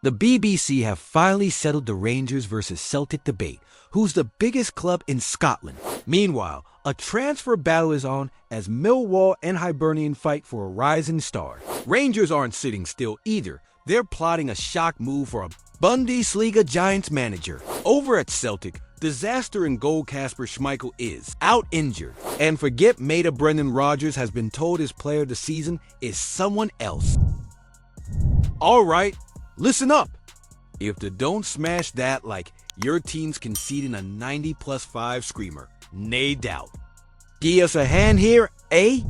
The BBC have finally settled the Rangers versus Celtic debate, who's the biggest club in Scotland. Meanwhile, a transfer battle is on as Millwall and Hibernian fight for a rising star. Rangers aren't sitting still either. They're plotting a shock move for a Bundesliga Giants manager. Over at Celtic, disaster in goal Kasper Schmeichel is out injured. And forget Maeda. Rodgers has been told his player of the season is someone else. Alright, listen up. If they don't smash that like your team's conceding a 90+5 screamer, nay doubt. Give us a hand here, eh?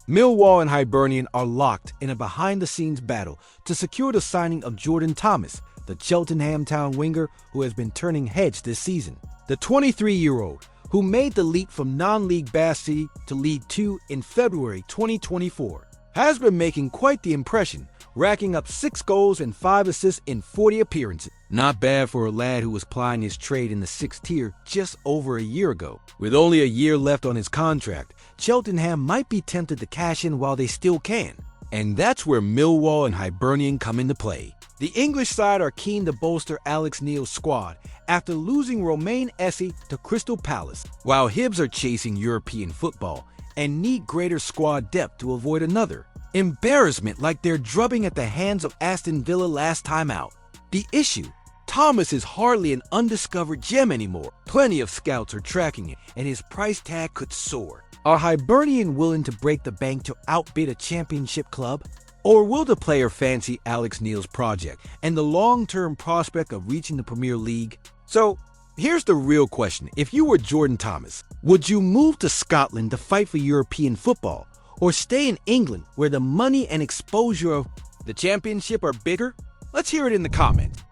Millwall and Hibernian are locked in a behind-the-scenes battle to secure the signing of Jordan Thomas, the Cheltenham Town winger who has been turning heads this season. The 23-year-old, who made the leap from non-league Bath City to League Two in February 2024, has been making quite the impression, racking up 6 goals and 5 assists in 40 appearances. Not bad for a lad who was plying his trade in the 6th tier just over a year ago. With only a year left on his contract, Cheltenham might be tempted to cash in while they still can. And that's where Millwall and Hibernian come into play. The English side are keen to bolster Alex Neil's squad after losing Romain Esse to Crystal Palace, while Hibs are chasing European football and need greater squad depth to avoid another embarrassment like they're drubbing at the hands of Aston Villa last time out. The issue? Thomas is hardly an undiscovered gem anymore. Plenty of scouts are tracking it, and his price tag could soar. Are Hibernian willing to break the bank to outbid a championship club? Or will the player fancy Alex Neil's project and the long-term prospect of reaching the Premier League? So, here's the real question. If you were Jordan Thomas, would you move to Scotland to fight for European football? Or stay in England where the money and exposure of the championship are bigger? Let's hear it in the comments.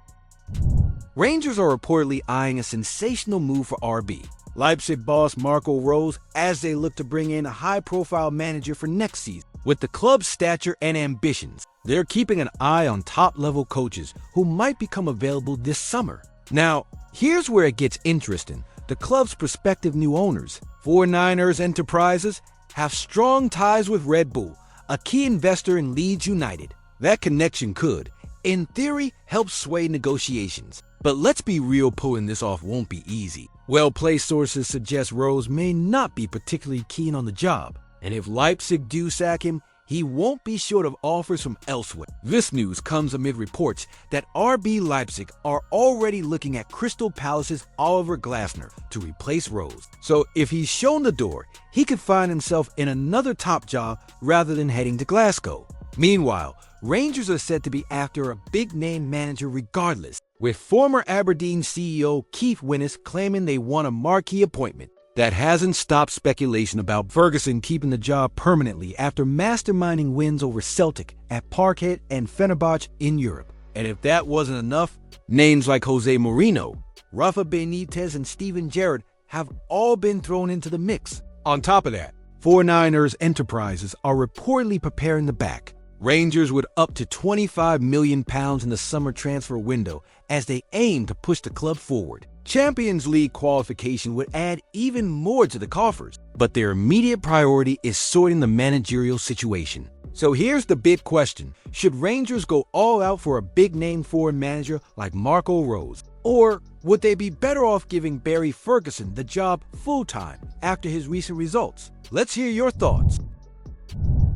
Rangers are reportedly eyeing a sensational move for RB Leipzig boss Marco Rose as they look to bring in a high-profile manager for next season. With the club's stature and ambitions, they're keeping an eye on top-level coaches who might become available this summer. Now, here's where it gets interesting. The club's prospective new owners, 49ers Enterprises, have strong ties with Red Bull, a key investor in Leeds United. That connection could, in theory, help sway negotiations. But let's be real, pulling this off won't be easy. Well-placed sources suggest Rose may not be particularly keen on the job. And if Leipzig do sack him, he won't be short of offers from elsewhere. This news comes amid reports that RB Leipzig are already looking at Crystal Palace's Oliver Glasner to replace Rose. So if he's shown the door, he could find himself in another top job rather than heading to Glasgow. Meanwhile, Rangers are said to be after a big-name manager regardless, with former Aberdeen CEO Keith Winnis claiming they want a marquee appointment. That hasn't stopped speculation about Ferguson keeping the job permanently after masterminding wins over Celtic at Parkhead and Fenerbahce in Europe. And if that wasn't enough, names like Jose Mourinho, Rafa Benitez, and Steven Gerrard have all been thrown into the mix. On top of that, 49ers Enterprises are reportedly preparing the back. Rangers with up to £25 million in the summer transfer window as they aim to push the club forward. Champions League qualification would add even more to the coffers, but their immediate priority is sorting the managerial situation. So here's the big question. Should Rangers go all out for a big-name foreign manager like Marco Rose? Or would they be better off giving Barry Ferguson the job full-time after his recent results? Let's hear your thoughts.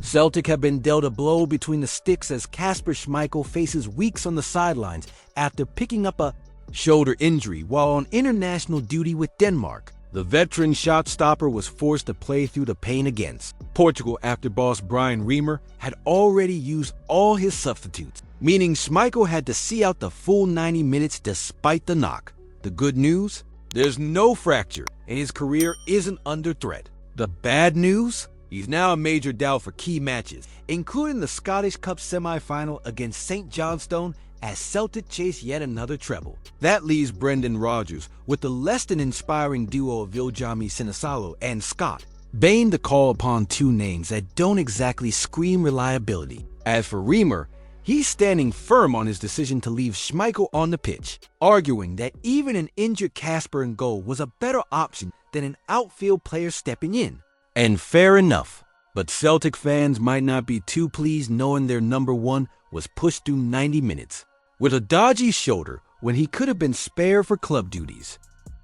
Celtic have been dealt a blow between the sticks as Kasper Schmeichel faces weeks on the sidelines after picking up a shoulder injury while on international duty with Denmark. The veteran shot stopper was forced to play through the pain against Portugal after boss Brian Reamer had already used all his substitutes, meaning Schmeichel had to see out the full 90 minutes despite the knock. The good news? There's no fracture and his career isn't under threat. The bad news? He's now a major doubt for key matches, including the Scottish Cup semi-final against St Johnstone as Celtic chase yet another treble. That leaves Brendan Rodgers with the less than inspiring duo of Viljami Sinisalo and Scott Bain to call upon two names that don't exactly scream reliability. As for Reamer, he's standing firm on his decision to leave Schmeichel on the pitch, arguing that even an injured Kasper in goal was a better option than an outfield player stepping in. And fair enough, but Celtic fans might not be too pleased knowing their number one was pushed through 90 minutes. with a dodgy shoulder when he could have been spared for club duties.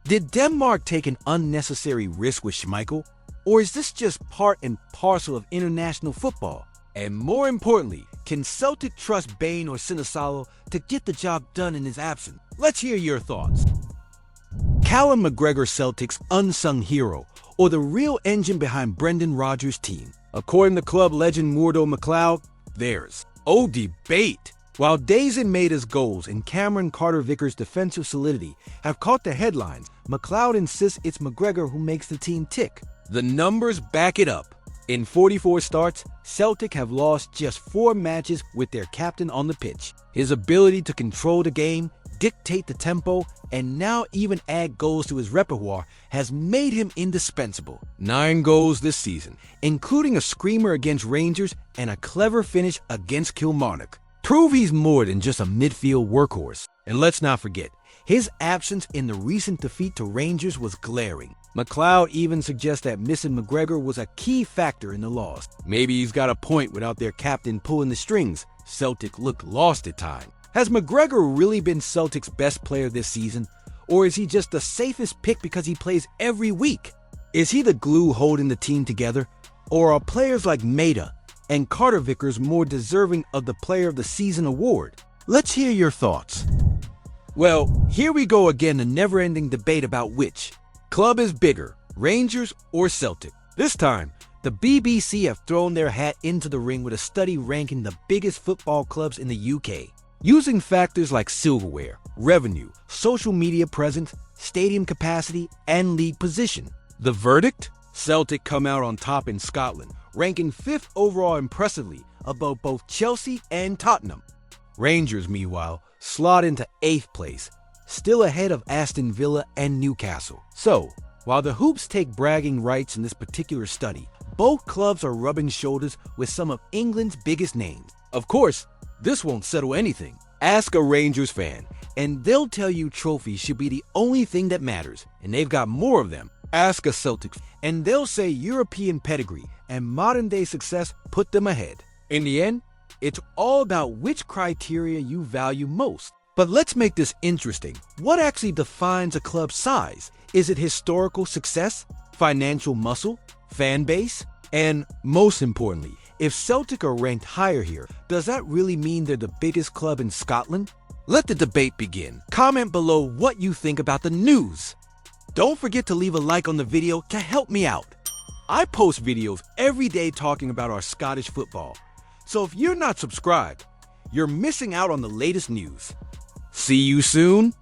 Did Denmark take an unnecessary risk with Schmeichel? Or is this just part and parcel of international football? And more importantly, can Celtic trust Bain or Sensational to get the job done in his absence? Let's hear your thoughts. Callum McGregor, Celtic's unsung hero, or the real engine behind Brendan Rodgers' team? According to club legend Murdo McLeod, there's debate. While Days and Maeda's goals and Cameron Carter-Vickers' defensive solidity have caught the headlines, McLeod insists it's McGregor who makes the team tick. The numbers back it up. In 44 starts, Celtic have lost just 4 matches with their captain on the pitch. His ability to control the game, dictate the tempo, and now even add goals to his repertoire has made him indispensable. 9 goals this season, including a screamer against Rangers and a clever finish against Kilmarnock. Prove he's more than just a midfield workhorse. And let's not forget, his absence in the recent defeat to Rangers was glaring. McLeod even suggests that missing McGregor was a key factor in the loss. Maybe he's got a point without their captain pulling the strings. Celtic looked lost at times. Has McGregor really been Celtic's best player this season? Or is he just the safest pick because he plays every week? Is he the glue holding the team together? Or are players like Maeda and Carter-Vickers more deserving of the Player of the Season award? Let's hear your thoughts. Well, here we go again, the never-ending debate about which club is bigger, Rangers or Celtic. This time, the BBC have thrown their hat into the ring with a study ranking the biggest football clubs in the UK, using factors like silverware, revenue, social media presence, stadium capacity, and league position. The verdict? Celtic come out on top in Scotland, ranking 5th overall impressively above both Chelsea and Tottenham. Rangers, meanwhile, slot into 8th place, still ahead of Aston Villa and Newcastle. So, while the Hoops take bragging rights in this particular study, both clubs are rubbing shoulders with some of England's biggest names. Of course, this won't settle anything. Ask a Rangers fan, and they'll tell you trophies should be the only thing that matters, and they've got more of them. Ask a Celtic, and they'll say European pedigree and modern-day success put them ahead. In the end, it's all about which criteria you value most. But let's make this interesting. What actually defines a club's size? Is it historical success, financial muscle, fan base? And most importantly, if Celtic are ranked higher here, does that really mean they're the biggest club in Scotland? Let the debate begin. Comment below what you think about the news. Don't forget to leave a like on the video to help me out. I post videos every day talking about our Scottish football. So if you're not subscribed, you're missing out on the latest news. See you soon.